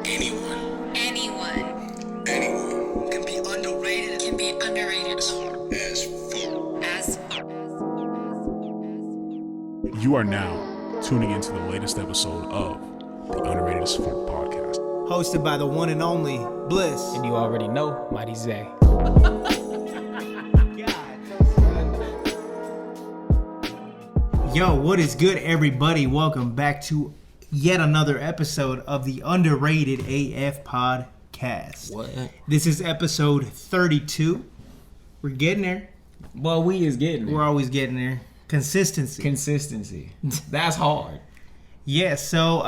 Anyone can be underrated. as fuck. You are now tuning into the latest episode of the Underrated as Fuck podcast. Hosted by the one and only Bliss. And you already know, Mighty Zay. Yo, what is good, everybody? Welcome back to yet another episode of the Underrated AF podcast. What? This is episode 32. We're getting there. Well, we is getting it. We're always getting there. Consistency. That's hard. Yeah, so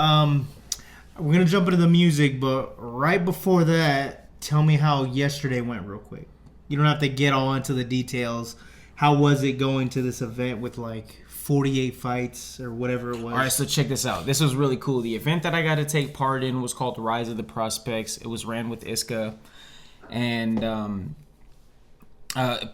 we're going to jump into the music, but right before that, tell me how yesterday went real quick. You don't have to get all into the details. How was it going to this event with like 48 fights or whatever it was? All right, so check this out. This was really cool. The event that I got to take part in was called Rise of the Prospects. It was ran with ISCA. And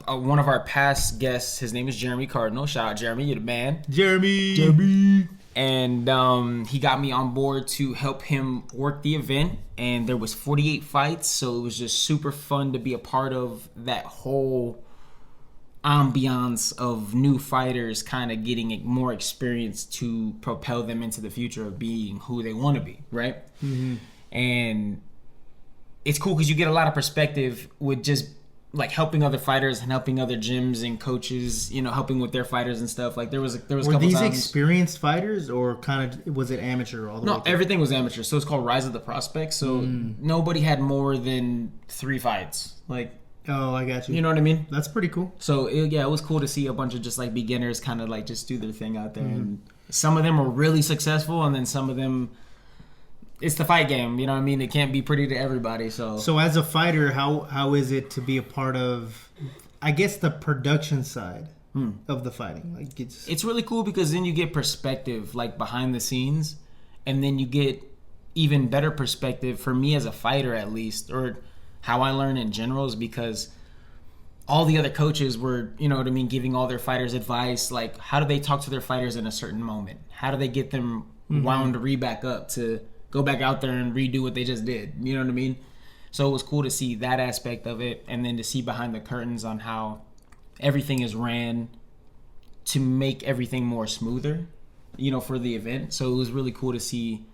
one of our past guests, his name is Jeremy Cardinal. Shout out, Jeremy. You're the man. Jeremy. And he got me on board to help him work the event. And there was 48 fights, so it was just super fun to be a part of that whole ambiance of new fighters kind of getting more experience to propel them into the future of being who they want to be, right? Mm-hmm. And it's cool because you get a lot of perspective with just like helping other fighters and helping other gyms and coaches, you know, helping with their fighters and stuff. Like there was a couple these times. Experienced fighters or kind of was it amateur all the way? No, everything was amateur. So it's called Rise of the Prospects. So nobody had more than 3 fights. Like, oh, I got you. You know what I mean? That's pretty cool. So it was cool to see a bunch of just like beginners kind of like just do their thing out there. And some of them were really successful, and then some of them, it's the fight game. You know what I mean? It can't be pretty to everybody. So as a fighter, how is it to be a part of, I guess, the production side of the fighting? Like it's really cool because then you get perspective like behind the scenes, and then you get even better perspective for me as a fighter, at least, or how I learn in general, is because all the other coaches were, you know what I mean, giving all their fighters advice. Like, how do they talk to their fighters in a certain moment? How do they get them wound back up to go back out there and redo what they just did? You know what I mean? So it was cool to see that aspect of it, and then to see behind the curtains on how everything is ran to make everything more smoother, you know, for the event. So it was really cool to see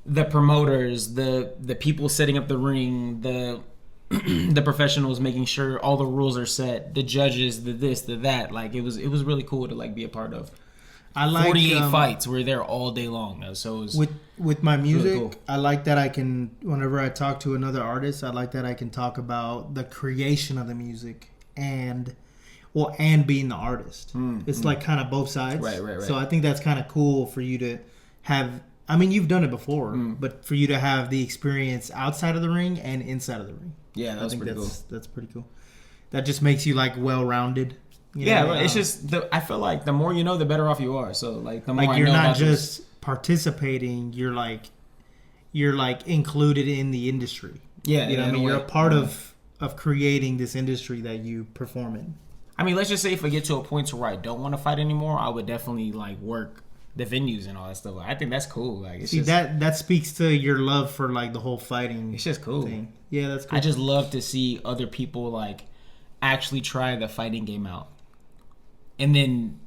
the promoters, the people setting up the ring, the professionals making sure all the rules are set, the judges, the this, the that. Like it was really cool to like be a part of. I like 48 fights. We're there all day long. So it was with my music. Really cool. I like that I can, whenever I talk to another artist, I like that I can talk about the creation of the music and being the artist. It's like kind of both sides. Right. So I think that's kind of cool for you to have. I mean, you've done it before, but for you to have the experience outside of the ring and inside of the ring. Yeah, that's pretty cool. That's pretty cool. That just makes you like well-rounded. It's just I feel like the more you know, the better off you are. So like the more like I you're know not about just participating. You're like included in the industry. Yeah, you know what I mean. You're a part of creating this industry that you perform in. I mean, let's just say if I get to a point to where I don't want to fight anymore, I would definitely like work the venues and all that stuff. I think that's cool. Like, it's just, that speaks to your love for like the whole fighting. It's just cool. Thing. Yeah, that's cool. I just love to see other people like actually try the fighting game out, and then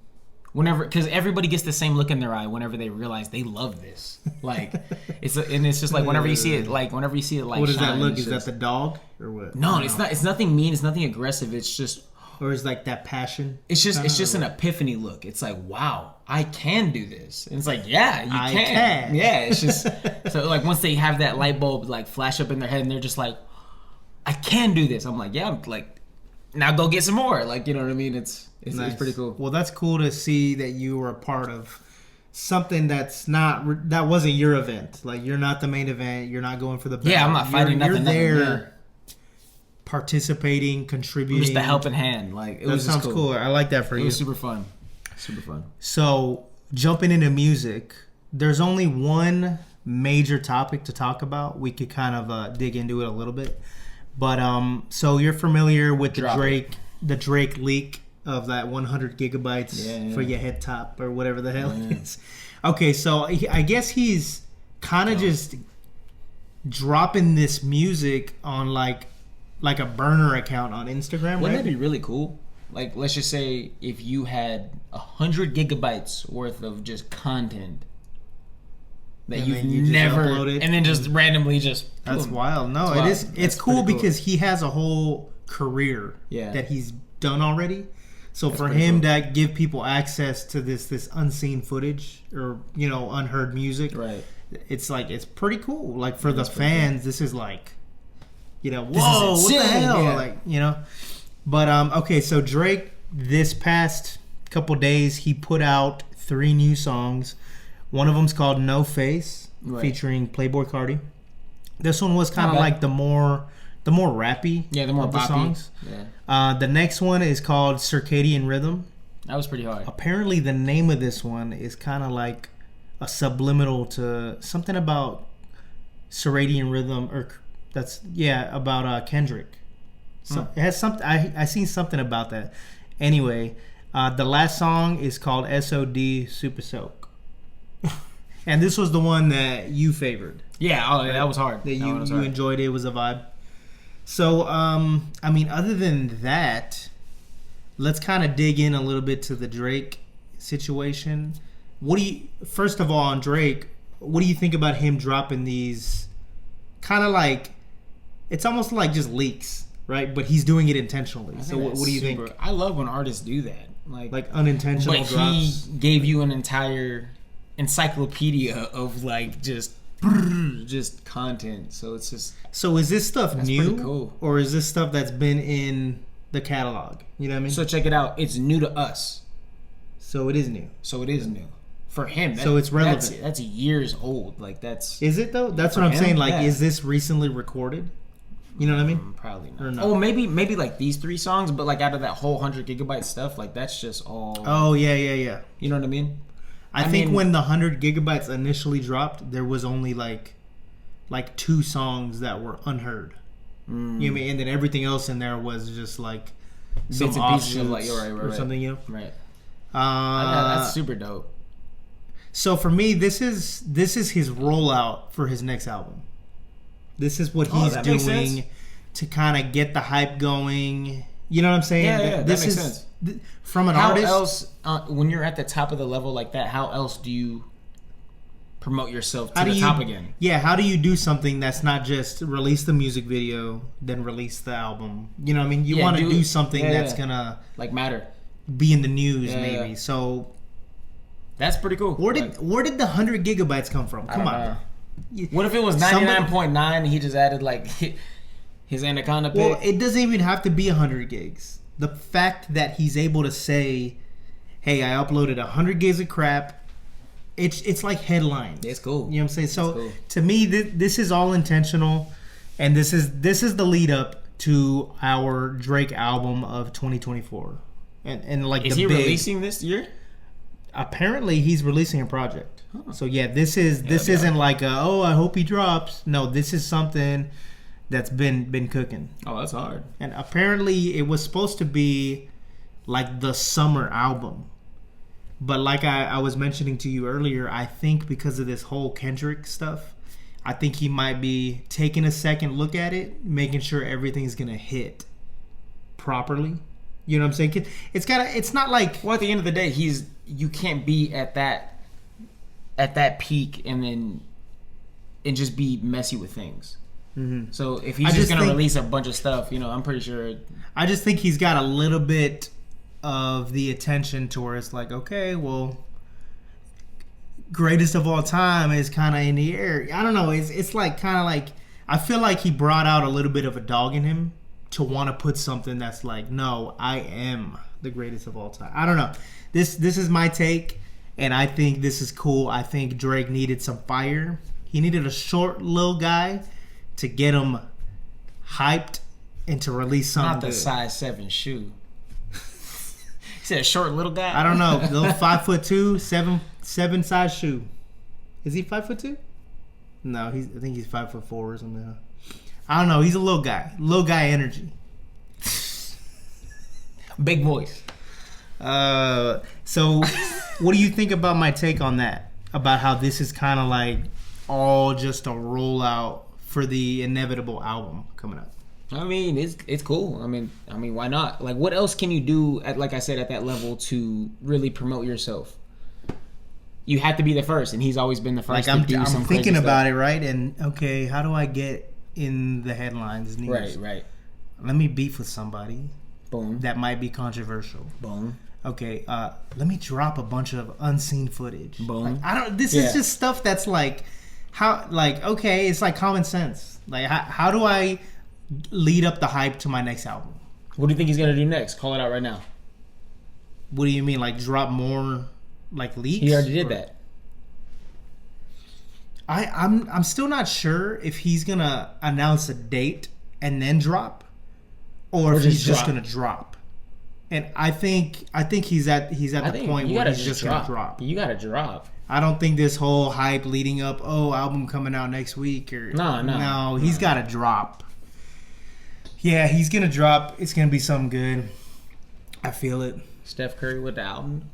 whenever, because everybody gets the same look in their eye whenever they realize they love this. Like it's just like whenever you see it, like whenever you see it, like what does that shine, look? Is that the dog or what? No, it's not. It's nothing mean. It's nothing aggressive. It's just. Or is like that passion? It's just an epiphany look. It's like, wow, I can do this. And it's like, yeah, you can. Yeah, it's just so like once they have that light bulb like flash up in their head and they're just like, I can do this. I'm like, yeah, I'm like, now go get some more. Like, you know what I mean? It's nice. It's pretty cool. Well, that's cool to see that you were a part of something that wasn't your event. Like you're not the main event. You're not going for the belt. Yeah, I'm not fighting nothing. You're there. Yeah. Participating, contributing, just a helping hand. Like that sounds cool. I like that for you. It was super fun. So jumping into music, there's only one major topic to talk about. We could kind of dig into it a little bit, but so you're familiar with the Drake leak of that 100 gigabytes for your head top or whatever the hell it is. Okay, so I guess he's kind of just dropping this music on like a burner account on Instagram. Wouldn't right? that be really cool? Like, let's just say if you had 100 gigabytes worth of just content that And you've then you just never, upload it. and then just randomly just. That's boom. wild. No, Wow, it is. that's It's cool pretty cool. because he has a whole career Yeah. that he's done already. So for pretty him cool. to give people access to this unseen footage or unheard music, Right. it's like it's pretty cool. Like for the That's pretty fans, this is like, whoa, is what the insane, hell, yeah. like. But okay, so Drake this past couple days he put out 3 new songs. One of them's called No Face, Right. featuring Playboy Cardi. This one was kind Not of bad. like the more rappy, Yeah, the more of the boppy. songs. Yeah. The next one is called Circadian Rhythm. That was pretty hard. Apparently, the name of this one is kind of like a subliminal to something about circadian rhythm, or about Kendrick. So it has something. I seen something about that. Anyway, the last song is called S2.E32 Super Soak, and this was the one that you favored. Yeah, that was hard. That That you one was you hard. enjoyed. It was a vibe. So I mean, other than that, let's kind of dig in a little bit to the Drake situation. First of all, on Drake, what do you think about him dropping these kind of like, it's almost like just leaks, right? But he's doing it intentionally. I So think what that's do you super- think? I love when artists do that. Like unintentional but drops? he gave you an entire encyclopedia of like just content. So it's just So is this stuff new, pretty cool. or is this stuff that's been in the catalog? You know what I mean? so check it out. It's new to us. So it is new. So it is new for him. So it's relevant. That's years old. Like that's Is it though? That's For what I'm him, saying. Like, yeah. is this recently recorded? You know what I mean? probably Or not. no? Oh, maybe like these 3 songs, but like out of that whole 100 gigabyte stuff, like that's just all. Oh yeah. You know what I mean? I think when the 100 gigabytes initially dropped, there was only like 2 songs that were unheard. You know what I mean? And then everything else in there was just like some Bits and pieces of, offshoots like, right, or something. You know. Right. Uh, That's super dope. So for me, this is his rollout for his next album. This is what he's that makes doing sense. to kind of get the hype going. You know what I'm saying? Yeah, that this makes is sense. From an How artist. else, when you're at the top of the level like that, how else do you promote yourself to How do the you, top again? Yeah, how do you do something that's not just release the music video, then release the album? You know what I mean? You Yeah, want to do do it. something Yeah, that's yeah. gonna Like matter. be in the news, Yeah, maybe. yeah. So That's pretty cool. where did the 100 gigabytes come from? Come on. What if it was Somebody- 99.9 and he just added like his Anaconda pick? Well, it doesn't even have to be 100 gigs. The fact that he's able to say, "Hey, I uploaded 100 gigs of crap," it's like headlines. It's cool. You know what I'm saying? So cool. to me, this is all intentional, and this is the lead up to our Drake album of 2024. And like Is the he big, releasing this year? Apparently, he's releasing a project. So yeah, this that'd be isn't like I hope he drops. No, this is something that's been cooking. Oh, that's hard. And apparently it was supposed to be like the summer album. But like I was mentioning to you earlier, I think because of this whole Kendrick stuff, I think he might be taking a second look at it, making sure everything's going to hit properly. You know what I'm saying? It's not like... Well, at the end of the day, you can't be at that peak and just be messy with things. Mhm. So if I he's just just gonna think- release a bunch of stuff, I'm pretty sure. I just think he's got a little bit of the attention to where it's like, okay, well, greatest of all time is kind of in the air. I don't know. It's like kind of like, I feel like he brought out a little bit of a dog in him to want to put something that's like, no, I am the greatest of all time. I don't know. This is my take, and I think this is cool. I think Drake needed some fire. He needed a short little guy to get him hyped and to release something Not the good. size 7 shoe. He said short little guy. I don't know. Little 5'2", 7 size shoe. Is he 5'2"? No, I think he's 5'4" or something. I don't know. He's a little guy energy. Big voice. So what do you think about my take on that? About how this is kind of like all just a rollout for the inevitable album coming up? I mean, it's cool. I mean, why not? Like, what else can you do at, like I said, at that level to really promote yourself? You have to be the first, and he's always been the first. Like, to do some I'm thinking crazy about stuff. it, right? And okay, how do I get in the headlines? News? Right. Let me beef with somebody Boom. that might be controversial. Boom. Okay, let me drop a bunch of unseen footage. Boom. Like, I don't. This is just stuff that's like, how? Like, okay, it's like common sense. Like, how do I lead up the hype to my next album? What do you think he's gonna do next? Call it out right now. What do you mean, like drop more, like leaks? He already did that. I'm still not sure if he's gonna announce a date and then drop, or if he's just gonna drop. And I think he's at the point where he's just gonna drop. You gotta drop. I don't think this whole hype leading up, album coming out next week or no. He's got to drop. Yeah, he's gonna drop. It's gonna be something good. I feel it. Steph Curry with the album.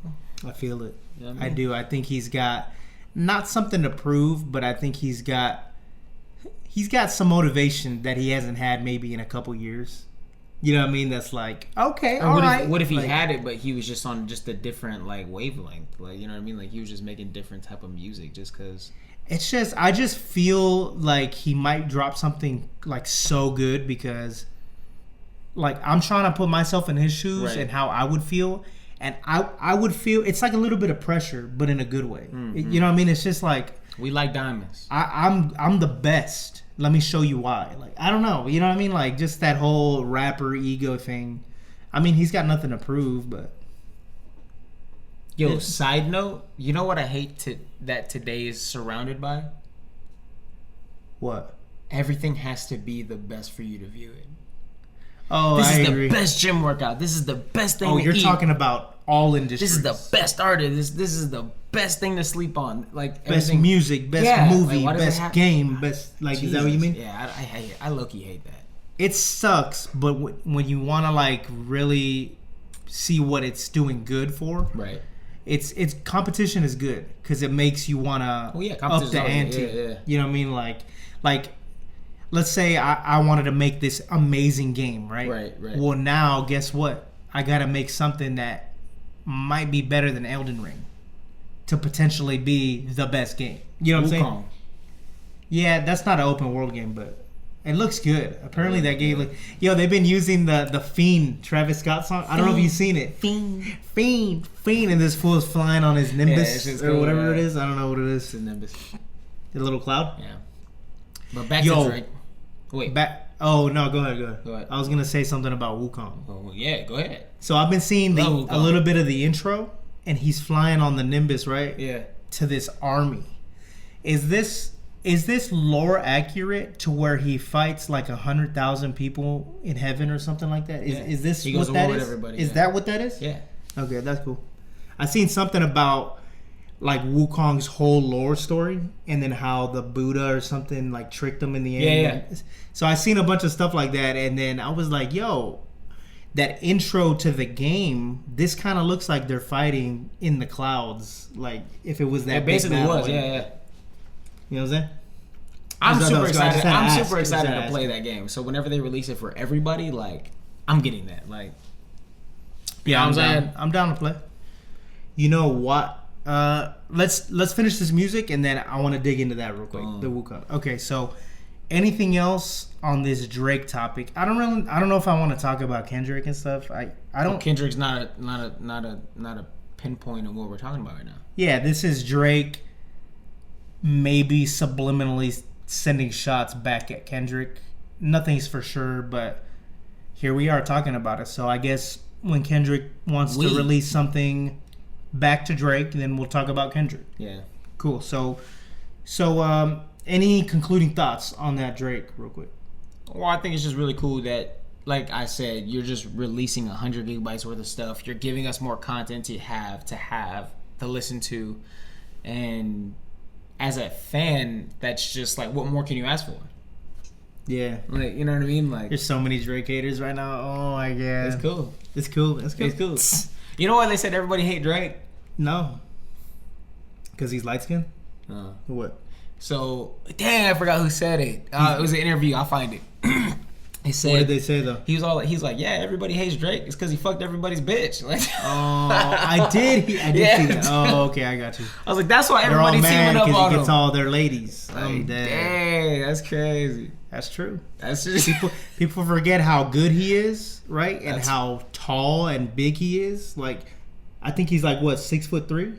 I feel it. You know what I I mean? do. I think he's got not something to prove, but I think he's got some motivation that he hasn't had maybe in a couple years. You know what I mean? That's like, okay, all right. What if he like, had it, but he was just on just a different like wavelength? Like, you know what I mean? Like, he was just making different type of music just because. It's just, I just feel like he might drop something like so good because, like, I'm trying to put myself in his shoes Right. and how I would feel, and I would feel it's like a little bit of pressure, but in a good way. Mm-hmm. You know what I mean? It's just like We like diamonds. I'm the best. Let me show you why. Like, I don't know. You know what I mean? Like, just that whole rapper ego thing. I mean, he's got nothing to prove, but Yo, side note, you know what I hate that today is surrounded by? what? Everything has to be the best for you to view it. Oh, This I is agree. the best gym workout. This is the best thing Oh, to you're eat. talking about all industries. This is the best artist. This is the best thing to sleep on. Like, best everything. music, best Yeah, movie, like, why does it best have- game, best like. Is that what you mean? Yeah, I hate it. I low-key hate that. It sucks, but when you want to like really see what it's doing good for, Right. it's competition is good because it makes you want to Oh, yeah, up competition's the always- ante. yeah. You know what I mean? Like let's say I wanted to make this amazing game, right? Right. Well, now guess what? I got to make something that might be better than Elden Ring to potentially be the best game. You know what I'm saying? Wukong. Yeah, that's not an open world game, but it looks good. Apparently that game they've been using the Fiend Travis Scott song. I don't know if you've seen it. Fiend, and this fool is flying on his Nimbus it's just or cool, whatever yeah. it is. I don't know what it is. It's a Nimbus. The little cloud. Yeah. But back Yo. to Drake. Wait. Oh no, go ahead. Go ahead. I was gonna say something about Wukong. Oh, yeah, go ahead. So I've been seeing Love a Wukong. little bit of the intro, and he's flying on the Nimbus, right? Yeah. To this army. Is this lore accurate to where he fights like 100,000 people in heaven or something like that? Yeah. Is this He goes what to war that with is? everybody, Is yeah. that what that is? Yeah. Okay, that's cool. I seen something about like Wukong's whole lore story, and then how the Buddha or something like tricked him in the end. Yeah. So I seen a bunch of stuff like that, and then I was like, yo, that intro to the game, this kind of looks like they're fighting in the clouds. Like if it was that It big basically battle. was, yeah. You know what I'm saying? I'm Just super thought- excited. just had to I'm ask. super Just excited had to to ask. play that game. So whenever they release it for everybody, like, I'm getting that. Like, Yeah, I'm I'm saying? down. I'm down to play. You know what? Let's finish this music, and then I want to dig into that real quick. The Wukong. Okay, so anything else on this Drake topic? I don't know if I want to talk about Kendrick and stuff. I don't. Kendrick's not a pinpoint of what we're talking about right now. Yeah, this is Drake maybe subliminally sending shots back at Kendrick. Nothing's for sure, but here we are talking about it. So I guess when Kendrick wants to release something back to Drake, then we'll talk about Kendrick. Yeah. Cool. So any concluding thoughts on that Drake real quick? Well, I think it's just really cool that, like I said, you're just releasing 100 gigabytes worth of stuff. You're giving us more content to listen to, and as a fan, that's just like, what more can you ask for? Yeah. Like, you know what I mean? Like, There's so many Drake haters right now. Oh my god. it's cool. It's cool. It's cool. It's cool. You know why they said everybody hate Drake? No. Because he's light skinned? What? So, dang, I forgot who said it. It was an interview. I'll find it. He said, What did they say though? He's like, yeah, everybody hates Drake. It's because he fucked everybody's bitch. Like, Oh, I did see that. Oh, okay, I got you. I was like, that's why They're all everybody's mad teaming up because on he gets him. all their ladies. I'm Like, dead. dang, that's crazy. That's true. That's just People forget how good he is, right? And how tall and big he is. Like, I think he's like what, 6'3",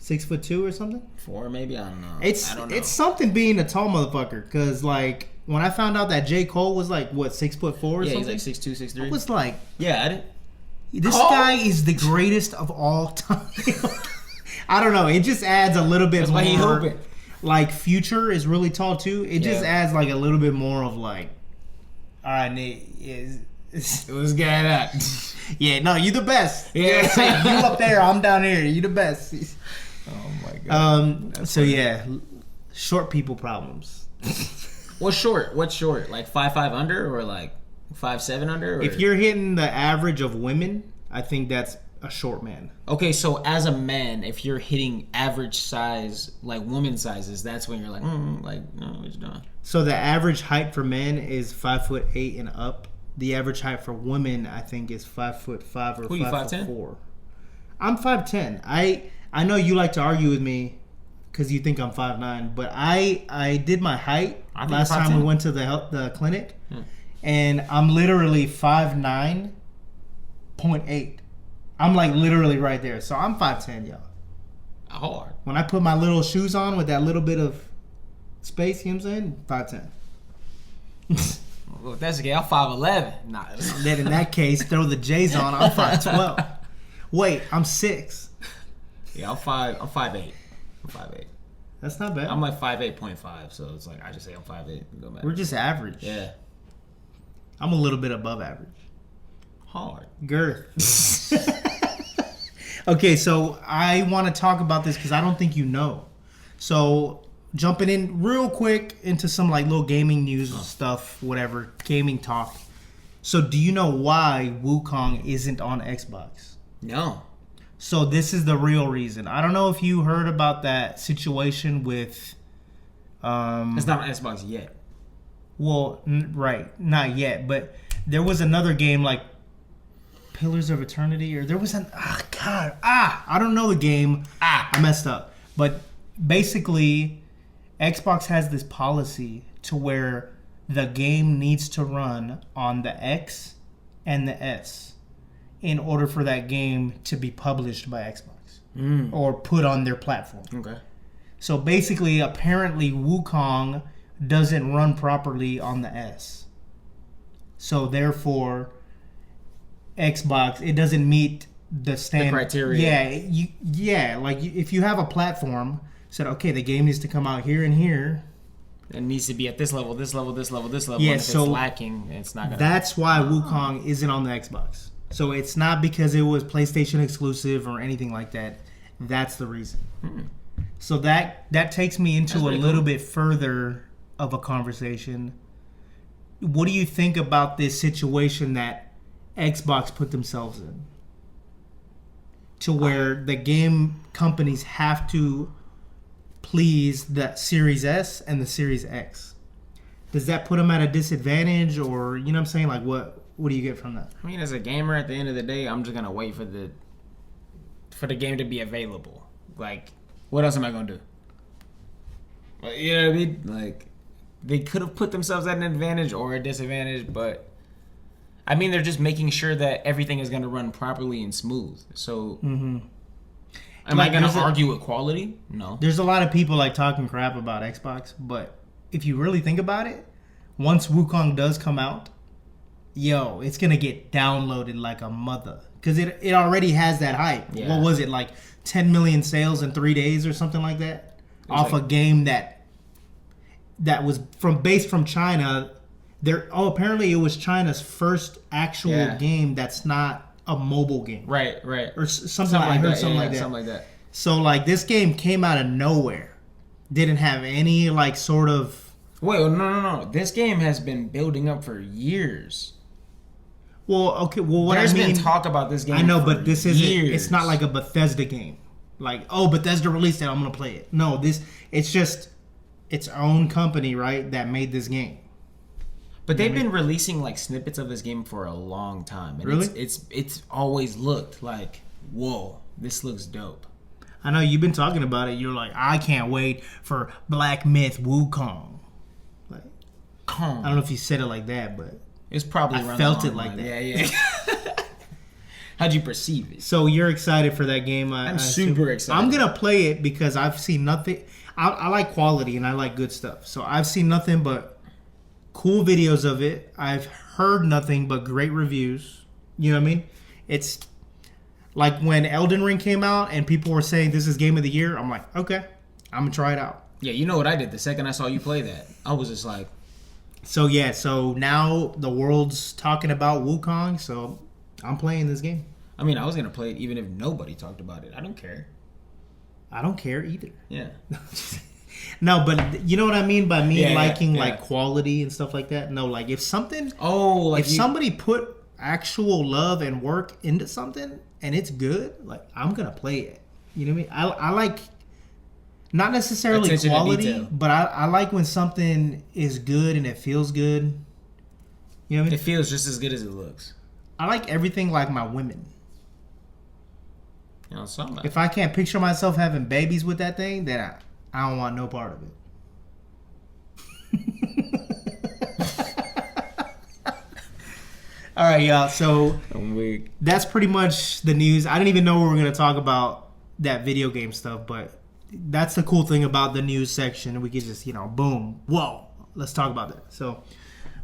6'2" or something. 4 maybe. I don't know. It's I don't know. it's something being a tall motherfucker. Because like when I found out that J. Cole was like what, 6'4" or yeah, something, he's like 6'2", 6'3". I was like, Yeah, I didn't. this Cole? guy is the greatest of all time. I don't know. It just adds a little bit That's more. why he hooping. Like Future is really tall too. It just Yeah. adds like a little bit more of like, all right, Nate, What's going on? yeah, no, you the best. Yeah. You up there, I'm down here. You the best. Oh my god. So yeah, short people problems. What's short? What's short? Like 5'5" under or like 5'7" under? Or? If you're hitting the average of women, I think that's a short man. Okay, so as a man, if you're hitting average size, like woman sizes, that's when you're like, no, what you doing? So the average height for men is 5'8" and up. The average height for women, I think, is 5'5" or Who you, 5'4". I'm 5'10". I know you like to argue with me because you think I'm 5'9", but I did my height I think last you're time we 5'10". went to the clinic, and I'm literally 5'9.8". I'm like literally right there, so I'm 5'10", y'all. Hard. When I put my little shoes on with that little bit of space, you know what I'm saying? 5'10". Well, if that's okay, I'm 5'11". Nah. Then in that case, throw the J's on. I'm 5'12". Wait, I'm 6. Yeah, I'm 5'8". I'm 5'8". That's not bad. I'm like 5'8.5", so it's like I just say I'm 5'8". Go back. We're just average. Yeah. I'm a little bit above average. Hard. Girth. Okay, so I want to talk about this because I don't think you know. So jumping in real quick into some like little gaming news stuff, whatever, gaming talk. So do you know why Wukong isn't on Xbox? No. So this is the real reason. I don't know if you heard about that situation with It's not on Xbox yet. well, right, not yet, but there was another game like Pillars of Eternity, or there was I don't know the game. I messed up. But basically, Xbox has this policy to where the game needs to run on the X and the S in order for that game to be published by Xbox or put on their platform. Okay. So basically, apparently, Wukong doesn't run properly on the S. So therefore, Xbox, it doesn't meet the standard criteria. Like if you have a platform, said okay, the game needs to come out here and here. It needs to be at this level, this level, this level, this level. Yeah, and if so it's lacking, it's not gonna. That's why Wukong isn't on the Xbox. So it's not because it was PlayStation exclusive or anything like that. That's the reason. So that takes me into a little bit further of a conversation. What do you think about this situation that Xbox put themselves in? To where the game companies have to please the Series S and the Series X. Does that put them at a disadvantage, or you know what I'm saying? Like what do you get from that? I mean, as a gamer, at the end of the day, I'm just gonna wait for the game to be available. Like, what else am I gonna do? Like, you know what I mean? Like, they could have put themselves at an advantage or a disadvantage, but I mean, they're just making sure that everything is gonna run properly and smooth. So, am Like, I gonna there's a- argue with quality? No. There's a lot of people like talking crap about Xbox, but if you really think about it, once Wukong does come out, it's gonna get downloaded like a mother, because it already has that hype. Yeah. What was it, like 10 million sales in 3 days or something like that, off like- a game that was based from China. Apparently it was China's first actual game that's not a mobile game, Right. or something like that. Something like that. So like this game came out of nowhere, didn't have any like sort of. Wait, no. This game has been building up for years. Well, okay. Well, what There's I mean, been talk about this game. I know, for but this isn't. years. It's not like a Bethesda game. Like, oh, Bethesda released it, I'm gonna play it. No, it's just its own company, right, that made this game. But they've been releasing like snippets of this game for a long time. And Really? It's always looked like, whoa, this looks dope. I know you've been talking about it. You're like, I can't wait for Black Myth Wukong. Like, I don't know if you said it like that, but It's probably I around felt the it like line. that. Yeah. How'd you perceive it? so you're excited for that game. I'm super excited. I'm gonna play it because I've seen nothing. I like quality and I like good stuff. So I've seen nothing but cool videos of it. I've heard nothing but great reviews. You know what I mean? It's like when Elden Ring came out and people were saying this is game of the year. I'm like, okay, I'm gonna try it out. Yeah, you know what I did the second I saw you play that? I was just like, So yeah, so now the world's talking about Wukong, so I'm playing this game. I mean, I was gonna play it even if nobody talked about it. I don't care. I don't care either. Yeah. No, but you know what I mean by me Yeah, liking yeah. like quality and stuff like that? No, like if something Oh, if somebody put actual love and work into something and it's good, like I'm gonna play it. You know what I mean? I like not necessarily Attention to quality, detail. but I like when something is good and it feels good. You know what I mean? it feels just as good as it looks. I like everything like my women. You know, something. If I can't picture myself having babies with that thing, then I don't want no part of it. All right, y'all. So I'm weak. that's pretty much the news. I didn't even know we were going to talk about that video game stuff, but that's the cool thing about the news section. We could just, boom, whoa, let's talk about that. So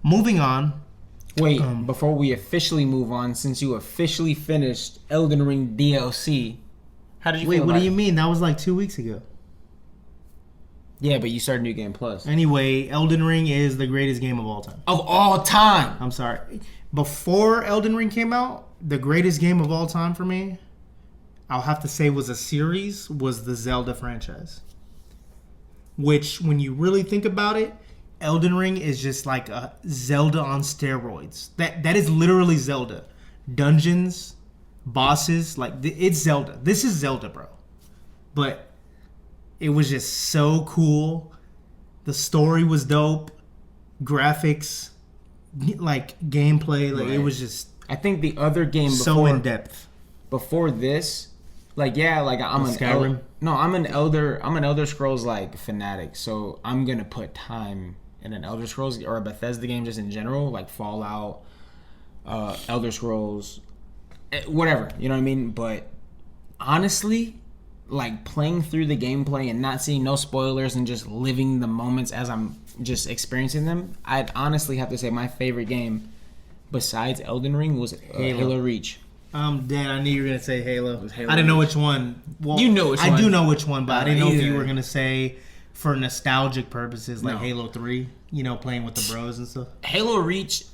moving on. Wait, before we officially move on, since you officially finished Elden Ring DLC, how did you Wait, feel what about do you it? mean? That was like 2 weeks ago. Yeah, but you started New Game Plus. Anyway, Elden Ring is the greatest game of all time. Of all time! I'm sorry. Before Elden Ring came out, the greatest game of all time for me, I'll have to say was a series, was the Zelda franchise. Which, when you really think about it, Elden Ring is just like a Zelda on steroids. That is literally Zelda. Dungeons, bosses, like it's Zelda. This is Zelda, bro. But it was just so cool. The story was dope. Graphics, like gameplay, like it was just I think the other game so in depth. before this, like I'm an Skyrim? I'm an Elder Scrolls like fanatic, so I'm gonna put time in an Elder Scrolls or a Bethesda game just in general, like Fallout, Elder Scrolls, whatever, you know what I mean? But honestly, like playing through the gameplay and not seeing no spoilers and just living the moments as I'm just experiencing them, I'd honestly have to say my favorite game besides Elden Ring was Halo Reach. Dan, I knew you were gonna say Halo. Halo I didn't know Reach. which one. Well, You know which I one. do know which one, but I didn't know if you either. were gonna say for nostalgic purposes, like No. Halo 3. Playing with the bros and stuff. Halo Reach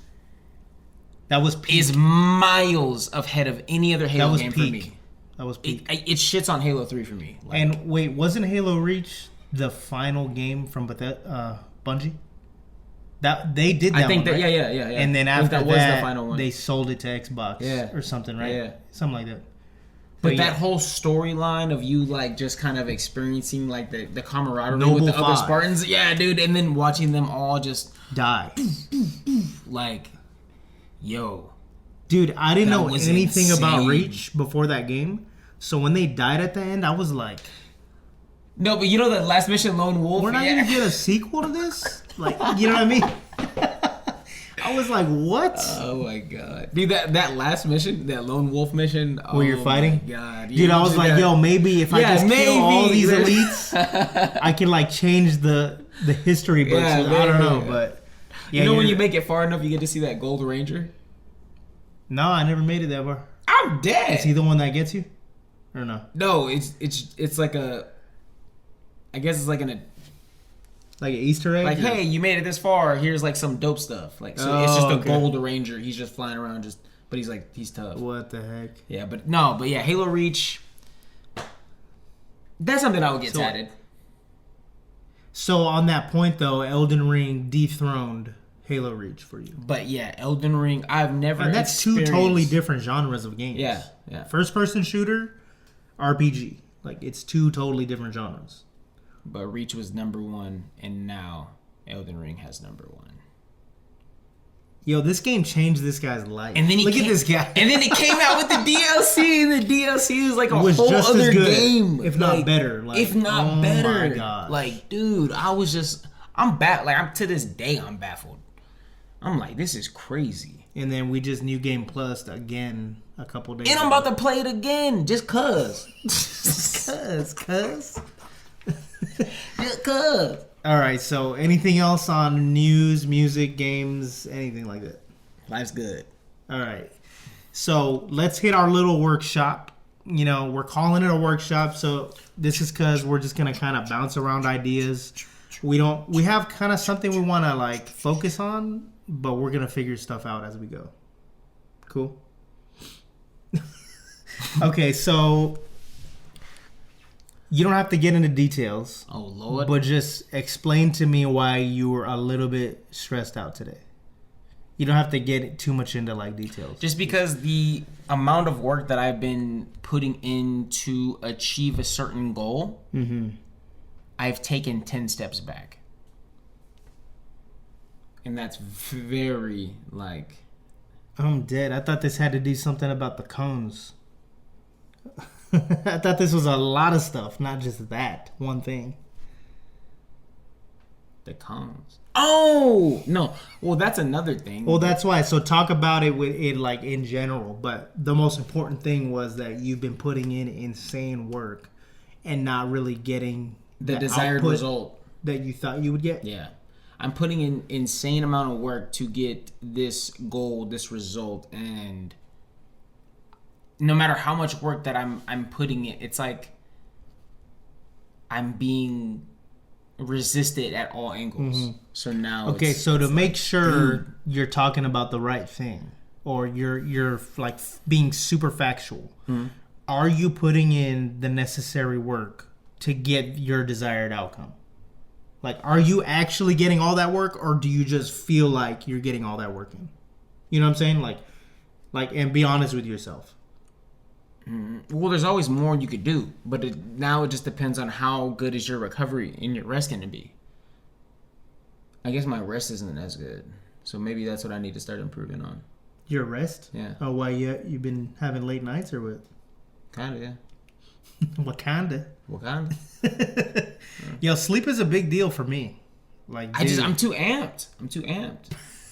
That was peak. is miles ahead of any other That Halo was game peak. for me. That was peak. It shits on Halo 3 for me. Like, And wait, wasn't Halo Reach the final game from Bungie? That they did that. I think one, that right? yeah. And then after that that, was the final one. they sold it to Xbox, Yeah. or something, right? Yeah. Something like that. But yeah. that whole storyline of you like just kind of experiencing like the camaraderie Noble with the other 5. Spartans, yeah, dude, and then watching them all just Die. like, yo, Dude, I didn't That know was anything about insane. Reach before that game. So when they died at the end, I was like, no, but you know that last mission, Lone Wolf. we're not yeah. gonna get a sequel to this? Like, you know what I mean? I was like, what? Oh my god, dude, that last mission, that Lone Wolf mission, Where you're fighting? My god, Dude, I was like, yo, maybe if I Yeah, just kill all maybe. these elites, I can like change the history books. Yeah, I don't know, maybe. but yeah, you know when you're- you make it far enough, you get to see that Gold Ranger. No, I never made it that far. I'm dead. Is he the one that gets you? Or no? No, it's like a. I guess it's like Like an Easter egg? like, or- hey, you made it this far. Here's like some dope stuff. Like, so it's Oh, just a okay. Gold Ranger. He's just flying around, but he's tough. What the heck? Yeah, but yeah, Halo Reach. That's something I would get So- tatted. So on that point though, Elden Ring dethroned Halo Reach for you. But yeah, Elden Ring. I've never. And that's two experienced- totally different genres of games. Yeah, yeah. First person shooter, RPG. Like, it's two totally different genres. But Reach was number 1, and now Elden Ring has number 1. Yo, this game changed this guy's life. And then Look at this guy. And then it came out with the DLC, and the DLC was like a was whole just as other good, game. if not better. Like, if not oh better. my gosh. Like, dude, I'm to this day, I'm baffled. I'm like, this is crazy. And then we just New Game Plus again a couple days And I'm about to play it again, just cuz. Cuz. Just cuz. All right, so anything else on news, music, games, anything like that? Life's good. All right. So let's hit our little workshop. You know, we're calling it a workshop. So this is because we're just going to kind of bounce around ideas. We have kind of something we want to like focus on, but we're going to figure stuff out as we go. Cool. Okay, so you don't have to get into details. Oh, Lord. But just explain to me why you were a little bit stressed out today. You don't have to get too much into like details. Just because the amount of work that I've been putting in to achieve a certain goal, I've taken 10 steps back. And that's very, like... I'm dead. I thought this had to do something about the cones. I thought this was a lot of stuff, not just that one thing. The cones. Oh! No. Well, that's another thing. Well, that's why. So talk about it with it like in general. But the most important thing was that you've been putting in insane work and not really getting the desired output result that you thought you would get. Yeah. I'm putting in insane amount of work to get this goal, this result, and no matter how much work that I'm putting in, it's like I'm being resisted at all angles. So now Okay, so to it's make like, sure dude, you're talking about the right thing, or you're like being super factual, are you putting in the necessary work to get your desired outcome? Like, are you actually getting all that work, or do you just feel like you're getting all that work in? You know what I'm saying? Like, and be honest with yourself. well, there's always more you could do, but now it just depends on how good is your recovery and your rest going to be. I guess my rest isn't as good, so maybe that's what I need to start improving on. Your rest? Yeah. Oh, why you've been having late nights or what? Kinda, yeah. What kinda? What kind? Yo, sleep is a big deal for me. Like, dude, I'm too amped.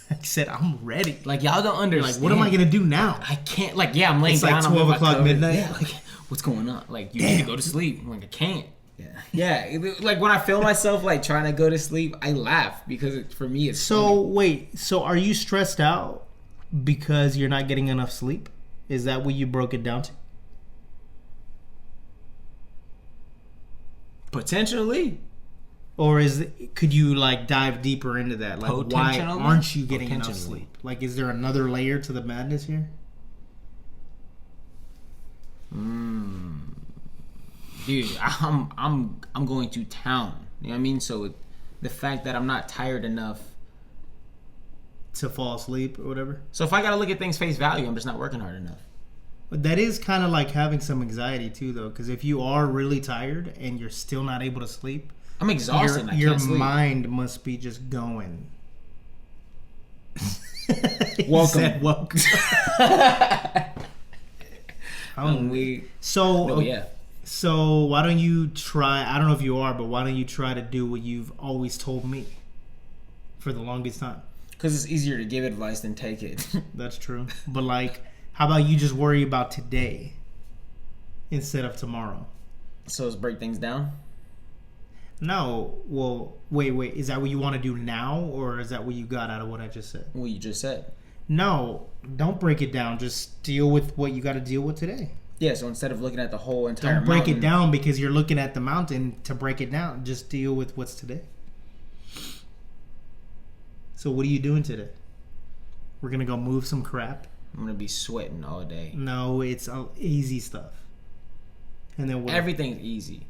I said I'm ready. Like, y'all don't understand. Like, what am I gonna do now? I can't. Like, yeah, I'm laying It's down. like I'm in 12 my o'clock cover. midnight. Yeah, like, what's going on? Like, you need to go to sleep. I'm like, I can't. Yeah. Like, when I feel myself like trying to go to sleep, I laugh because for me it's So funny. wait, so are you stressed out because you're not getting enough sleep? Is that what you broke it down to? Potentially. Or could you like dive deeper into that? Like, why Potentially. aren't you getting enough Potentially. sleep? Like, is there another layer to the madness here? Dude, I'm going to town. You know what I mean? So the fact that I'm not tired enough. To fall asleep or whatever? So if I gotta look at things face value, I'm just not working hard enough. But that is kind of like having some anxiety too, though, because if you are really tired and you're still not able to sleep, I'm exhausted. and I your can't sleep. mind must be just going. Welcome. You said welcome. I'm weak. So Oh yeah. So why don't you try? I don't know if you are, but why don't you try to do what you've always told me for the longest time? Because it's easier to give advice than take it. That's true. But like, how about you just worry about today instead of tomorrow? So let's break things down. No. Well, wait. Is that what you want to do now, or is that what you got out of what I just said? What you just said. No, don't break it down. Just deal with what you got to deal with today. Yeah, so instead of looking at the whole entire Don't break mountain, it down because you're looking at the mountain to break it down. Just deal with what's today. So what are you doing today? We're going to go move some crap? I'm going to be sweating all day. No, it's easy stuff. And then what? Everything's easy.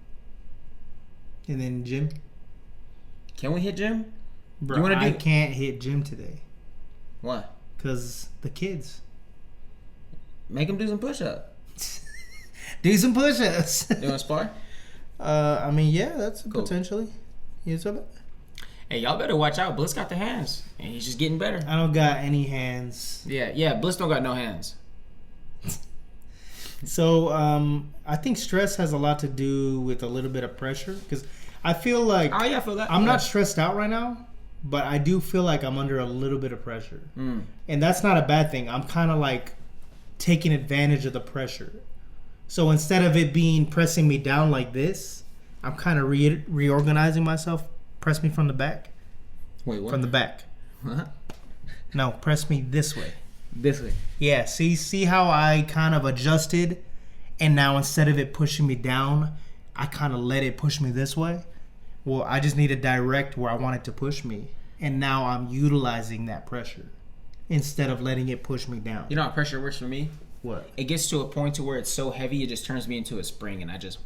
And then gym? Can we hit gym? Bro, You wanna I do- can't hit gym today. What? Because the kids. Make them do some push-ups. Do some push-ups. You want to spar? I mean, yeah, that's Cool. potentially. You know, Hey, y'all better watch out. Bliss got the hands, and he's just getting better. I don't got any hands. Yeah. Bliss don't got no hands. So, I think stress has a lot to do with a little bit of pressure because I feel like Oh yeah, I feel that. I'm not stressed out right now, but I do feel like I'm under a little bit of pressure. And that's not a bad thing. I'm kind of like taking advantage of the pressure. So instead of it being pressing me down like this, I'm kind of reorganizing myself. Press me from the back. Wait, what? From the back. No, press me this way. This way. Yeah, see how I kind of adjusted, and now instead of it pushing me down, I kind of let it push me this way. Well, I just need to direct where I want it to push me, and now I'm utilizing that pressure instead of letting it push me down. You know how pressure works for me? What? It gets to a point to where it's so heavy it just turns me into a spring, and I just.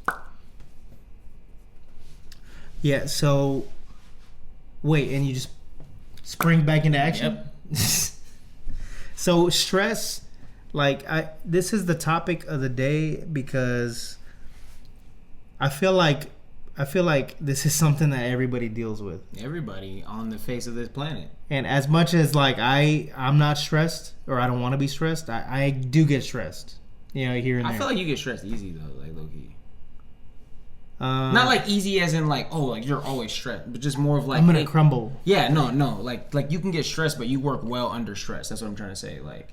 Yeah. So, wait, and you just spring back into action. Yep. So stress, like this is the topic of the day because I feel like this is something that everybody deals with. Everybody on the face of this planet. And as much as like I'm not stressed or I don't want to be stressed, I do get stressed. You know, here and there. I feel like you get stressed easy though, like low key. Not Not like easy as in like, oh, like you're always stressed, but just more of like I'm gonna hey- crumble. Yeah, no, like you can get stressed, but you work well under stress. That's what I'm trying to say. Like,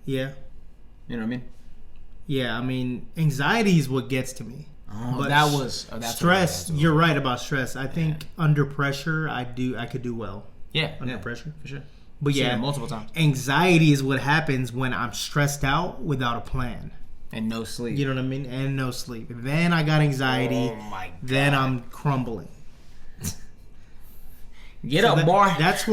Yeah. you know what I mean? Yeah, I mean, anxiety is what gets to me. Oh, But that's stress. what it was. You're right about stress. I think under pressure, I could do well Yeah, under yeah, pressure. for sure. But Seen yeah, it multiple times anxiety is what happens when I'm stressed out without a plan. and no sleep. You know what I mean? And no sleep. Then I got anxiety. Oh my god. Then I'm crumbling. Get up, boy. That's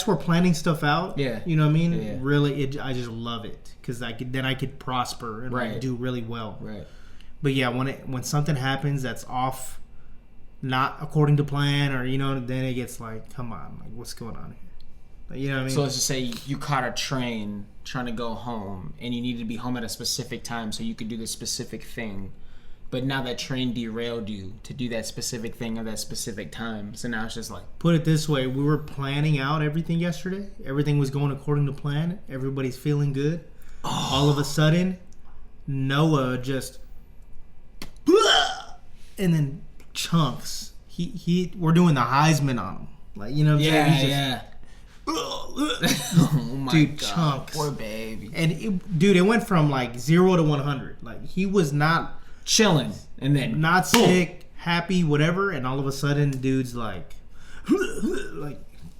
where planning stuff out. Yeah. You know what I mean? Yeah. Really, I just love it because I could prosper and like Right. do really well. Right. But yeah, when something happens that's off, not according to plan, or then it gets like, come on, like what's going on here? Like, you know what I mean? So let's just say you caught a train trying to go home, and you needed to be home at a specific time so you could do this specific thing. But now that train derailed you to do that specific thing at that specific time. So now it's just like, Put it this way, we were planning out everything yesterday. Everything was going according to plan. Everybody's feeling good. All of a sudden, Noah just and then chunks. We're doing the Heisman on him. Like, you know what I'm saying? He's just, oh my Dude, god, chunks. poor baby, And it went from like 0 to 100. Like he was not chilling, and then boom. sick, happy, whatever, and all of a sudden, dude's like,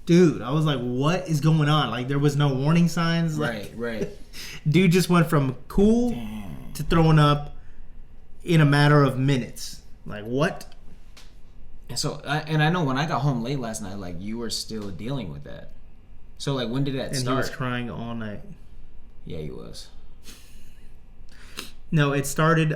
dude, I was like, what is going on? Like there was no warning signs. Like, Right. dude just went from cool to throwing up in a matter of minutes. Like what? And so, I know when I got home late last night, like you were still dealing with that. So like, when did that And start? he was crying all night. Yeah, he was. No, it started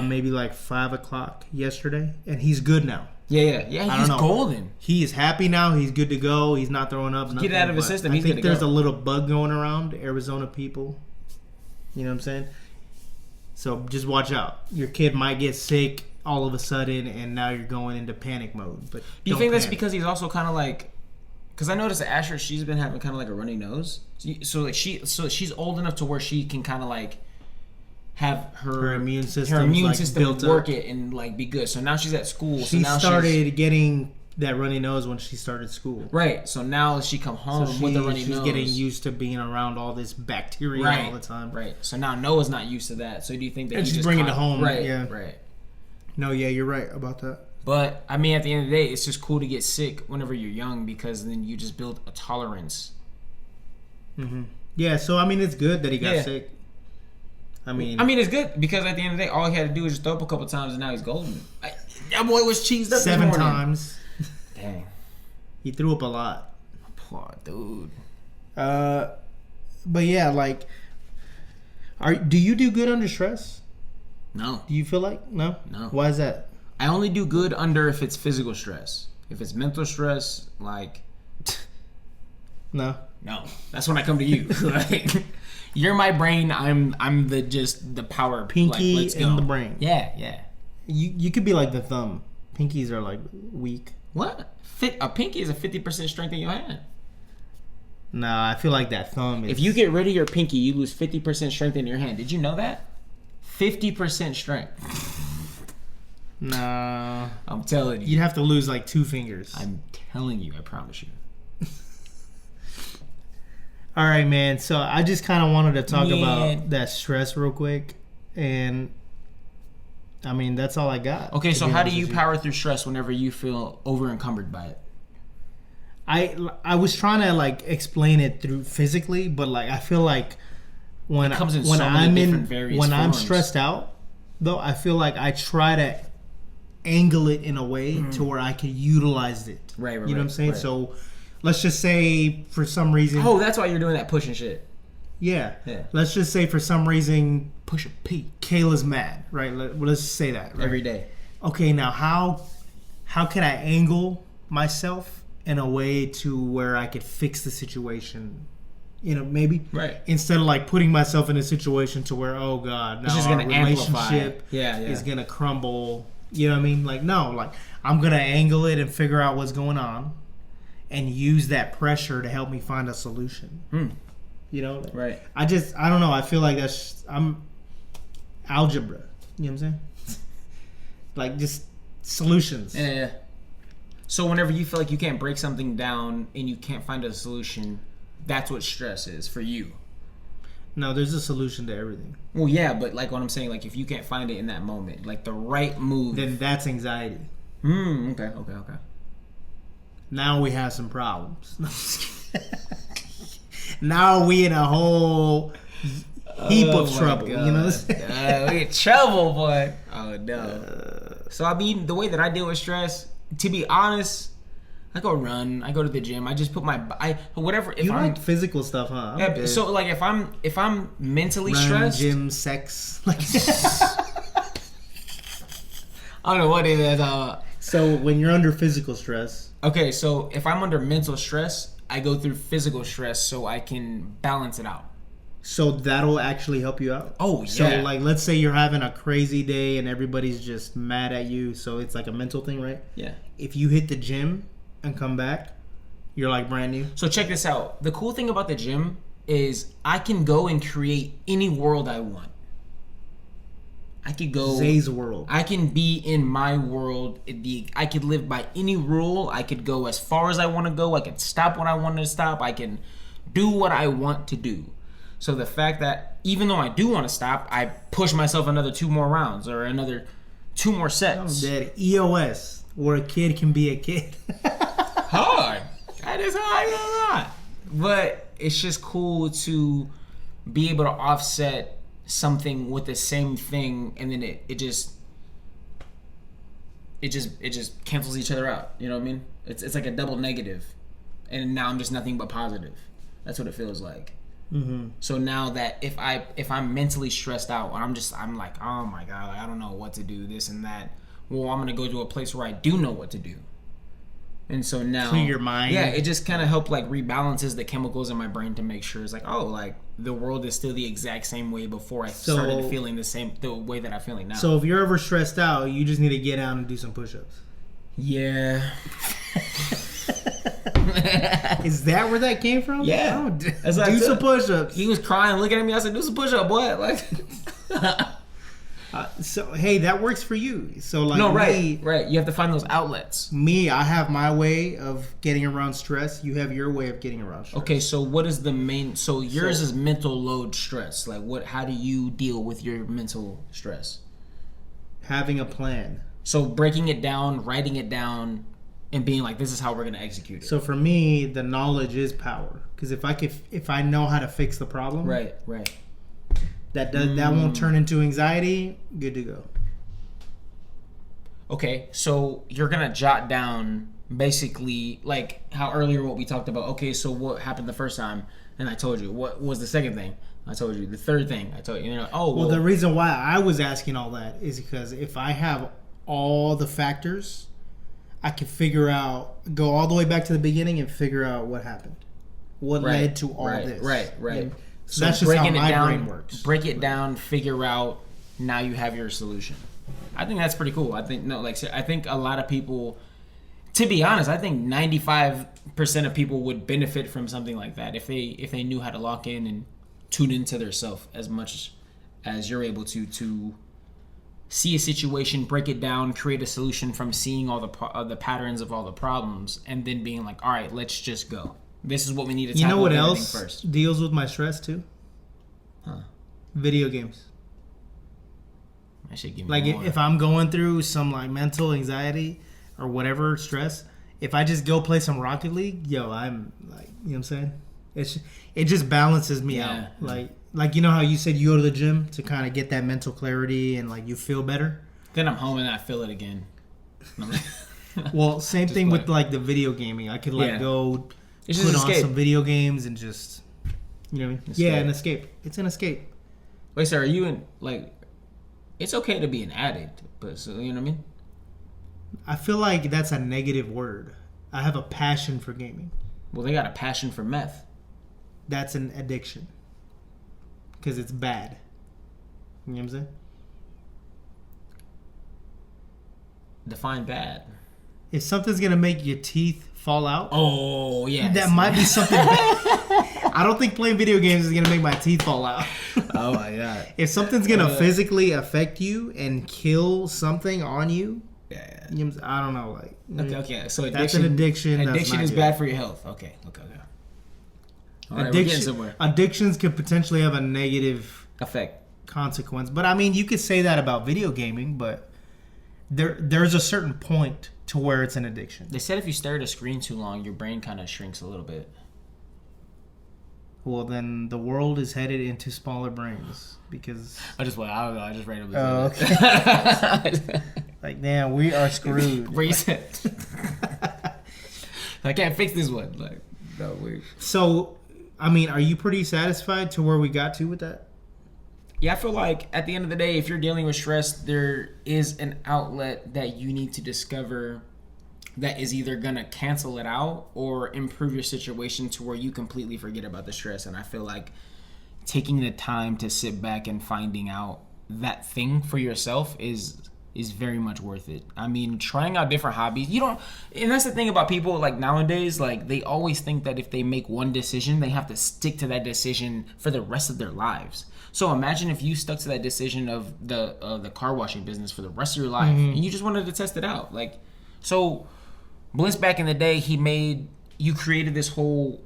maybe like 5 o'clock yesterday, and he's good now. Yeah. I He's don't know. golden. He is happy now. He's good to go. He's not throwing up. Nothing, Get it out of his but system. I He's think good to there's go. a little bug going around Arizona people. You know what I'm saying? So just watch out. Your kid might get sick all of a sudden, and now you're going into panic mode. But Do you don't think that's panic. because he's also kind of like? Because I noticed that Asher, she's been having kind of like a runny nose. So she's old enough to where she can kind of like have her immune system built work up. it and like be good. So now she's at school. So She now started getting that runny nose when she started school. right. So now she come home So with a runny she's nose. getting used to being around all this bacteria right all the time. Right. So now Noah's not used to that. So do you think that And he she's just bringing caught- it home, Right. yeah. Right. No, yeah, you're right about that. But I mean, at the end of the day, it's just cool to get sick whenever you're young because then you just build a tolerance. Yeah, so I mean, it's good that he got Yeah. sick. I mean, It's good because at the end of the day, all he had to do was just throw up a couple times and now he's golden. That boy was cheesed up 7 this morning. times. Dang. He threw up a lot. Poor dude. But yeah, like, do you do good under stress? No. Do you feel like no? No. Why is that? I only do good under if it's physical stress. If it's mental stress, like, No. no. That's when I come to you. Like, You're my brain. I'm the power. Pinky like, let's go. and the brain. Yeah. You could be like the thumb. Pinkies are like weak. What? A pinky is a 50% strength in your hand. Nah, I feel like that thumb is... If you get rid of your pinky, you lose 50% strength in your hand. Did you know that? 50% strength. Nah. I'm telling you. You'd have to lose like 2 fingers. I'm telling you. I promise you. All right, man. So I just kind of wanted to talk about that stress real quick. And, I mean, that's all I got. Okay, so how do you power through stress whenever you feel over encumbered by it? I was trying to like explain it through physically, but like I feel like when I'm stressed out, though, I feel like I try to angle it in a way to where I can utilize it. Right. You know what I'm saying? Right. So let's just say for some reason. Oh, that's why you're doing that pushing shit. Yeah. Yeah. Let's just say for some reason, push a P. Kayla's mad, right? Let's say that. Right? Every day. Okay, now how can I angle myself in a way to where I could fix the situation, maybe right, instead of like putting myself in a situation to where, oh god, now our relationship is gonna crumble. You know what I mean? Like, no, like I'm gonna angle it and figure out what's going on and use that pressure to help me find a solution. Right. I don't know, I feel like I'm algebra, you know what I'm saying? Like just solutions. Yeah. So whenever you feel like you can't break something down and you can't find a solution, that's what stress is for you. No, there's a solution to everything. Well, yeah, but like what I'm saying, like if you can't find it in that moment, like the right move, then that's anxiety. Okay. Now we have some problems. Now we in a whole heap of trouble. God. You know what I'm saying? We in trouble, boy. Oh no. So I mean, the way that I deal with stress, to be honest, I go run. I go to the gym. I just put whatever. If you I'm, like physical stuff, huh? Yeah. So like if I'm mentally run, stressed, gym, sex. Like I don't know what it is. So when you're under physical stress. Okay, so if I'm under mental stress, I go through physical stress so I can balance it out. So that'll actually help you out? Oh, yeah. So, like, let's say you're having a crazy day and everybody's just mad at you. So it's like a mental thing, right? Yeah. If you hit the gym and come back, you're like brand new. So check this out. The cool thing about the gym is I can go and create any world I want. I could go... Zay's world. I can be in my world. I could live by any rule. I could go as far as I want to go. I can stop when I want to stop. I can do what I want to do. So the fact that even though I do want to stop, I push myself another 2 more rounds or another 2 more sets. That EOS, where a kid can be a kid. Hard. That is hard a lot. But it's just cool to be able to offset something with the same thing, and then it just cancels each other out. You know what I mean? It's like a double negative, and now I'm just nothing but positive. That's what it feels like. Mm-hmm. So now that if I'm mentally stressed out, I'm like, oh my god, like, I don't know what to do, this and that. Well, I'm gonna go to a place where I do know what to do. And so now, clear your mind. Yeah, it just kind of helped like rebalances the chemicals in my brain to make sure it's like, oh, like the world is still the exact same way before I started feeling the way that I'm feeling now. So if you're ever stressed out, you just need to get out and do some push-ups. Yeah. Is that where that came from? Yeah. Oh, do some push-ups. He was crying, looking at me. I said, do some push-up, boy. Like. So hey, that works for you. So like, no, right. You have to find those outlets. I have my way of getting around stress. You have your way of getting around stress. Okay, so what is the main? So yours is mental load stress. Like what? How do you deal with your mental stress? Having a plan. So breaking it down, writing it down, and being like, this is how we're gonna execute it. So for me, the knowledge is power. Because if I know how to fix the problem, right. That won't turn into anxiety. Good to go. Okay, so you're gonna jot down basically like how earlier what we talked about. Okay, so what happened the first time, and I told you what was the second thing. I told you the third thing. I told you. Well, the reason why I was asking all that is because if I have all the factors, I can go all the way back to the beginning and figure out what happened, what led to all this. Right. So that's just how breaking it my down, brain works. break it down, figure out. Now you have your solution. I think that's pretty cool. I think I think a lot of people. To be honest, I think 95% of people would benefit from something like that if they knew how to lock in and tune into their self as much as you're able to see a situation, break it down, create a solution from seeing all the patterns of all the problems, and then being like, all right, let's just go. This is what we need to tackle. You know what everything else first. deals with my stress too? Huh. Video games. That should give me Like more. if I'm going through some like mental anxiety or whatever stress, if I just go play some Rocket League, yo, I'm like, you know what I'm saying? It just balances me Yeah. out. Like you know how you said you go to the gym to kind of get that mental clarity and like you feel better. Then I'm home and I feel it again. Well, same Just thing play. with like the video gaming. I could like Yeah. go It's just put on escape. some video games and just, you know what I mean? Escape. Yeah, an escape. It's an escape. Wait, sir, are you in like? It's okay to be an addict, but so you know what I mean. I feel like that's a negative word. I have a passion for gaming. Well, they got a passion for meth. That's an addiction. Because it's bad. You know what I'm saying? Define bad. If something's going to make your teeth fall out, Oh yeah, that might be something bad. I don't think playing video games is going to make my teeth fall out. Oh my god. If something's going to physically affect you and kill something on you, Yeah. you know, I don't know. Like, Okay. So addiction, That's an addiction. That's Addiction not is good. bad for your health. Okay. All right, we're getting somewhere. Addictions could potentially have a negative Effect. consequence. But I mean, you could say that about video gaming, but there's a certain point to where it's an addiction. They said if you stare at a screen too long, your brain kind of shrinks a little bit. Well, then the world is headed into smaller brains because, I don't know. I just randomly. oh, said okay. Like, damn, we are screwed. Reset. I can't fix this one. Like, no, we. So, I mean, are you pretty satisfied to where we got to with that? Yeah, I feel like at the end of the day, if you're dealing with stress, there is an outlet that you need to discover that is either going to cancel it out or improve your situation to where you completely forget about the stress. And I feel like taking the time to sit back and finding out that thing for yourself is very much worth it. I mean, trying out different hobbies, and that's the thing about people like nowadays, like they always think that if they make one decision, they have to stick to that decision for the rest of their lives. So imagine if you stuck to that decision of the car washing business for the rest of your life, and you just wanted to test it out. Like, so Bliss back in the day, you created this whole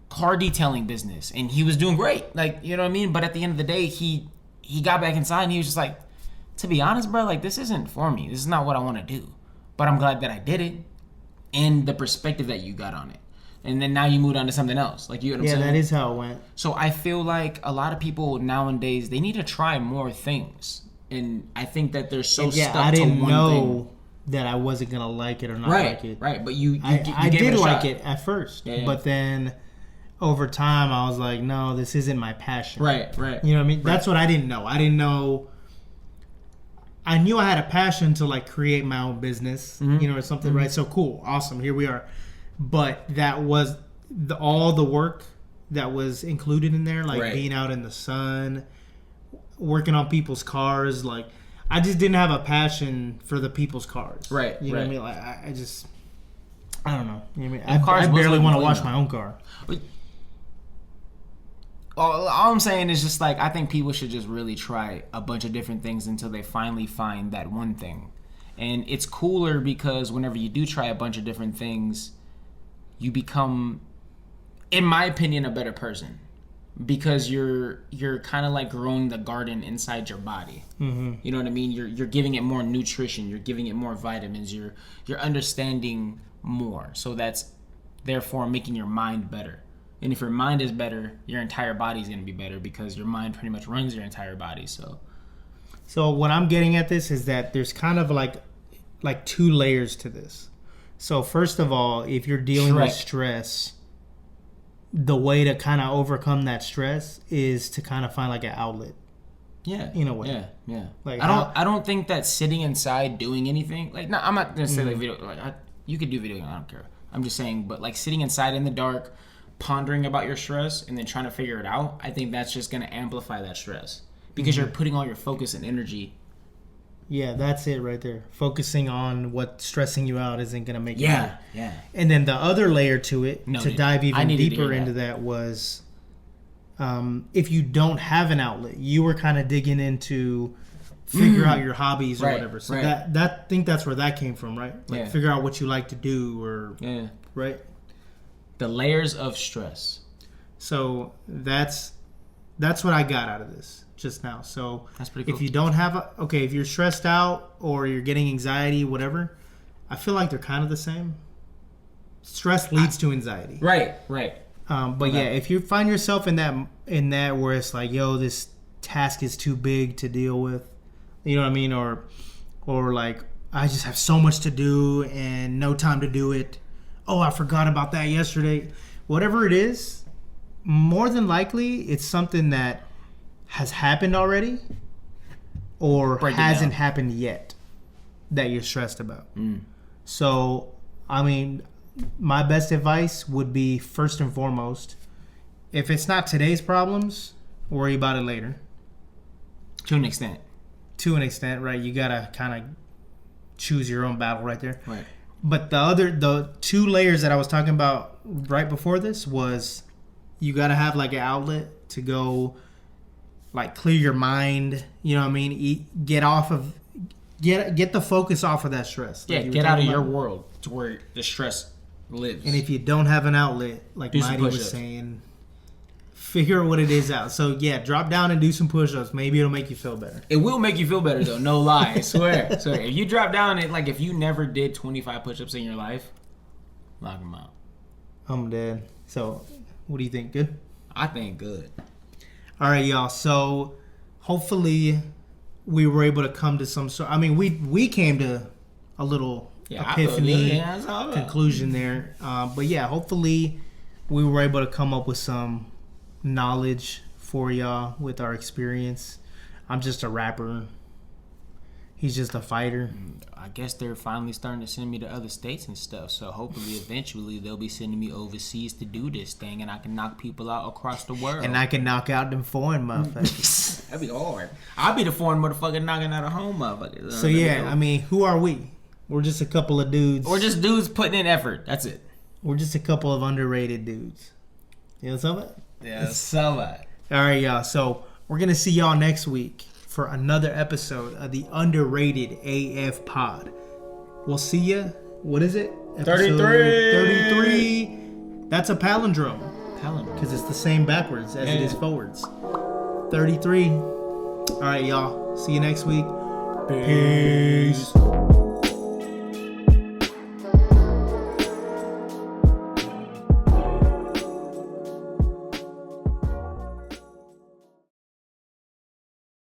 car detailing business, and he was doing great. Like, you know what I mean? But at the end of the day, he got back inside and he was just like, to be honest, bro, like this isn't for me. This is not what I want to do. But I'm glad that I did it, and the perspective that you got on it. And then now you moved on to something else. Like, you know what I'm saying? Yeah, that is how it went. So I feel like a lot of people nowadays, they need to try more things. And I think that they're so Yeah, stuck I didn't to one know thing. that I wasn't gonna like it or not Right, like it. right. But you I gave did it a like shot. it at first, Yeah. but then over time I was like, no, this isn't my passion. Right, right. You know what I mean? That's what I didn't know. I didn't know. I knew I had a passion to like create my own business, you know, or something, right? So cool, awesome, here we are. But that was all the work that was included in there, like Right. being out in the sun, working on people's cars. Like, I just didn't have a passion for the people's cars. Right, You know right. what I mean? Like, I don't know. You know what I And mean? cars I was barely looking want to clean wash now. my own car. All I'm saying is just like, I think people should just really try a bunch of different things until they finally find that one thing. And it's cooler because whenever you do try a bunch of different things, you become, in my opinion, a better person. Because you're kind of like growing the garden inside your body. Mm-hmm. You know what I mean? You're giving it more nutrition. You're giving it more vitamins. You're understanding more. So that's therefore making your mind better. And if your mind is better, your entire body is going to be better because your mind pretty much runs your entire body. So what I'm getting at this is that there's kind of like two layers to this. So first of all, if you're dealing with stress, the way to kind of overcome that stress is to kind of find like an outlet. Yeah, in a way. Yeah. Like, I don't think that sitting inside doing anything, like, no, I'm not gonna say like video, like you could do video, I don't care. I'm just saying, but like sitting inside in the dark, pondering about your stress and then trying to figure it out, I think that's just going to amplify that stress because you're putting all your focus and energy. Yeah, that's it right there. Focusing on what's stressing you out isn't going to make it better. Yeah. And then the other layer to it, No, to dude, dive I even needed to deeper hear into that was, if you don't have an outlet, you were kind of digging into figure out your hobbies or Right, whatever. So right. that I think that's where that came from, right? Like Yeah. figure out what you like to do, or Yeah. right. The layers of stress. So that's what I got out of this just now. So That's pretty cool. if you don't have if you're stressed out or you're getting anxiety, whatever, I feel like they're kind of the same. Stress leads to anxiety. Right. But yeah, if you find yourself in that where it's like, yo, this task is too big to deal with, you know what I mean, or like I just have so much to do and no time to do it. Oh, I forgot about that yesterday. Whatever it is, more than likely it's something that has happened already or Break it hasn't down. happened yet that you're stressed about. So, I mean, my best advice would be, first and foremost, if it's not today's problems, worry about it later. To an extent. To an extent, right? You gotta kind of choose your own battle right there. Right. But the two layers that I was talking about right before this was, you gotta have like an outlet to go, like, clear your mind. You know what I mean? Get the focus off of that stress. Yeah, Like you were get out of talking your about. world to where the stress lives. And if you don't have an outlet, like Do some Mighty was push-ups. saying, figure what it is out. So yeah, drop down and do some push-ups. Maybe it'll make you feel better. It will make you feel better though, no lie. I swear. So if you drop down and like if you never did 25 push-ups in your life, knock them out. I'm dead. So what do you think? Good? I think good. All right, y'all. So hopefully we were able to come to some sort. I mean, we came to a little epiphany that's all right. conclusion there. But yeah, hopefully we were able to come up with some knowledge for y'all with our experience. I'm just a rapper. He's just a fighter. I guess they're finally starting to send me to other states and stuff. So hopefully, eventually, they'll be sending me overseas to do this thing, and I can knock people out across the world. And I can knock out them foreign motherfuckers. That'd be hard. I'll be the foreign motherfucker knocking out a home motherfucker. So yeah, I mean, who are we? We're just a couple of dudes. We're just dudes putting in effort. That's it. We're just a couple of underrated dudes. You know something? Yeah, so All right, y'all. So we're gonna see y'all next week for another episode of the Underrated AF Pod. We'll see ya. What is it? Episode 33. That's a palindrome because it's the same backwards as it is forwards. 33. All right, y'all. See you next week. Peace.